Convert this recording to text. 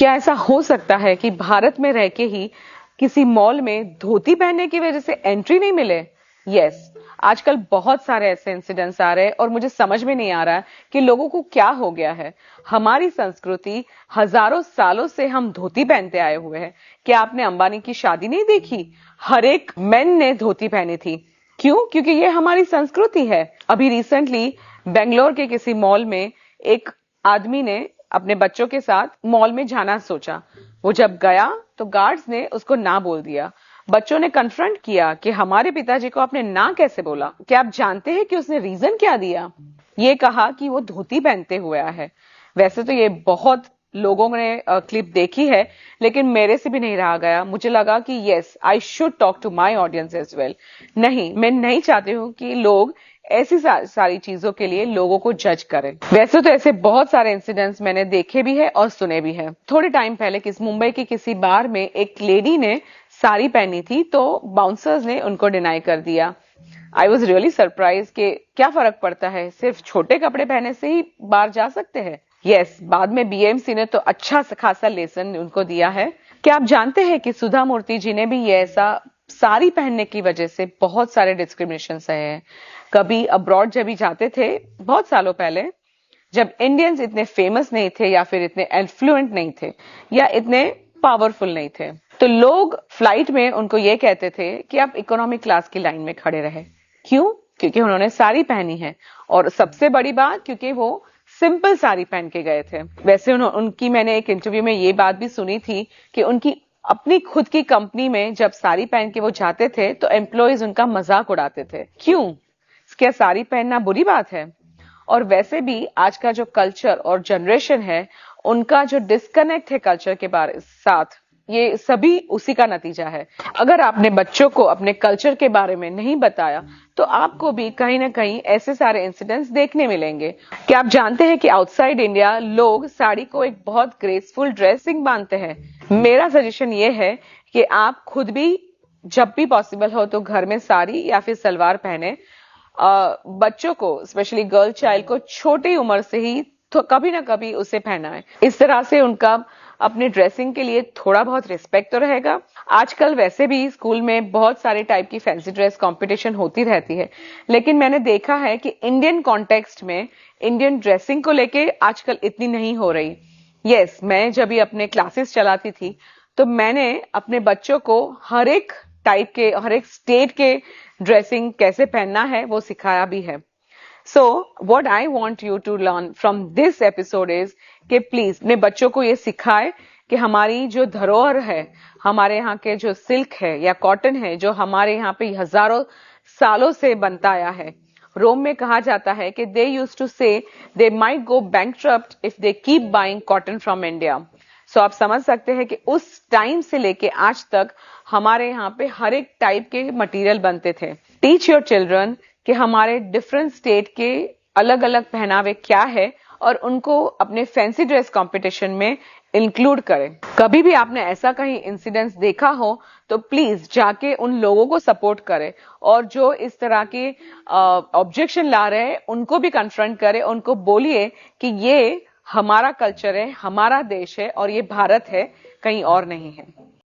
क्या ऐसा हो सकता है कि भारत में रह के ही किसी मॉल में धोती पहनने की वजह से एंट्री नहीं मिले? यस, आजकल बहुत सारे ऐसे इंसिडेंट्स आ रहे हैं और मुझे समझ में नहीं आ रहा है कि लोगों को क्या हो गया है। हमारी संस्कृति, हजारों सालों से हम धोती पहनते आए हुए हैं। क्या आपने अंबानी की शादी नहीं देखी? हर एक मेन ने धोती पहनी थी। क्यों? क्योंकि ये हमारी संस्कृति है। अभी रिसेंटली बेंगलोर के किसी मॉल में एक आदमी ने अपने बच्चों के साथ मॉल में जाना सोचा। वो जब गया तो गार्ड्स ने उसको ना बोल दिया। बच्चों ने कन्फ्रंट किया कि हमारे पिताजी को आपने ना कैसे बोला? क्या आप जानते हैं कि उसने रीजन क्या दिया? ये कहा कि वो धोती पहनते हुए आया है। वैसे तो ये बहुत लोगों ने क्लिप देखी है, लेकिन मेरे से भी नहीं रहा गया। मुझे लगा कि yes, I should talk to my audience as well. नहीं, मैं नहीं चाहती हूं कि लोग ऐसी सारी चीजों के लिए लोगों को जज करें। वैसे तो ऐसे बहुत सारे इंसिडेंट्स मैंने देखे भी है और सुने भी है। थोड़े टाइम पहले मुंबई के किसी बार में एक लेडी ने साड़ी पहनी थी, तो बाउंसर्स ने उनको डिनाई कर दिया। आई वॉज रियली सरप्राइज कि क्या फर्क पड़ता है, सिर्फ छोटे कपड़े पहने से ही बाहर जा सकते हैं। यस, बाद में बीएमसी ने तो अच्छा खासा लेसन उनको दिया है। क्या आप जानते हैं कि सुधा मूर्ति जी ने भी ये ऐसा साड़ी पहनने की वजह से बहुत सारे डिस्क्रिमिनेशन सहे हैं। कभी अब्रॉड जब भी जाते थे, बहुत सालों पहले, जब इंडियंस इतने फेमस नहीं थे या फिर इतने इन्फ्लुएंट नहीं थे या इतने पावरफुल नहीं थे, तो लोग फ्लाइट में उनको ये कहते थे कि आप इकोनॉमिक क्लास की लाइन में खड़े रहे। क्यों? क्योंकि उन्होंने साड़ी पहनी है। और सबसे बड़ी बात, क्योंकि वो सिंपल साड़ी पहन के गए थे। वैसे उनकी मैंने एक इंटरव्यू में ये बात भी सुनी थी कि उनकी अपनी खुद की कंपनी में जब साड़ी पहन के वो जाते थे तो एम्प्लॉयज उनका मजाक उड़ाते थे। क्यों? क्या साड़ी पहनना बुरी बात है? और वैसे भी आज का जो कल्चर और जनरेशन है, उनका जो डिस्कनेक्ट है कल्चर के बारे साथ, ये सभी उसी का नतीजा है। अगर आपने बच्चों को अपने कल्चर के बारे में नहीं बताया तो आपको भी कहीं ना कहीं ऐसे सारे इंसिडेंट्स देखने मिलेंगे। क्या आप जानते हैं कि आउटसाइड इंडिया लोग साड़ी को एक बहुत ग्रेसफुल ड्रेसिंग मानते हैं? मेरा सजेशन ये है कि आप खुद भी जब भी पॉसिबल हो तो घर में साड़ी या फिर सलवार पहने। बच्चों को, स्पेशली गर्ल चाइल्ड को, छोटी उम्र से ही तो कभी ना कभी उसे पहनाएं। इस तरह से उनका अपने ड्रेसिंग के लिए थोड़ा बहुत रिस्पेक्ट तो रहेगा। आजकल वैसे भी स्कूल में बहुत सारे टाइप की फैंसी ड्रेस कंपटीशन होती रहती है, लेकिन मैंने देखा है कि इंडियन कॉन्टेक्स्ट में इंडियन ड्रेसिंग को लेके आजकल इतनी नहीं हो रही। यस, मैं जब भी अपने क्लासेस चलाती थी तो मैंने अपने बच्चों को हर एक टाइप के, हर एक स्टेट के ड्रेसिंग कैसे पहनना है वो सिखाया भी है। So what I want you to learn from this episode is कि प्लीज अपने बच्चों को ये सिखाए कि हमारी जो धरोहर है, हमारे यहाँ के जो सिल्क है या कॉटन है, जो हमारे यहाँ पे हजारों सालों से बनता आया है। रोम में कहा जाता है कि they used to say they might go bankrupt if they keep buying cotton from India. So आप समझ सकते हैं कि उस टाइम से लेके आज तक हमारे यहाँ पे हर एक टाइप के मटेरियल बनते थे। टीच योर चिल्ड्रन कि हमारे डिफरेंट स्टेट के अलग अलग पहनावे क्या है और उनको अपने फैंसी ड्रेस कंपटीशन में इंक्लूड करें। कभी भी आपने ऐसा कहीं इंसिडेंट्स देखा हो तो प्लीज जाके उन लोगों को सपोर्ट करें और जो इस तरह के ऑब्जेक्शन ला रहे हैं उनको भी कन्फ्रंट करें। उनको बोलिए कि ये हमारा कल्चर है, हमारा देश है और ये भारत है, कहीं और नहीं है।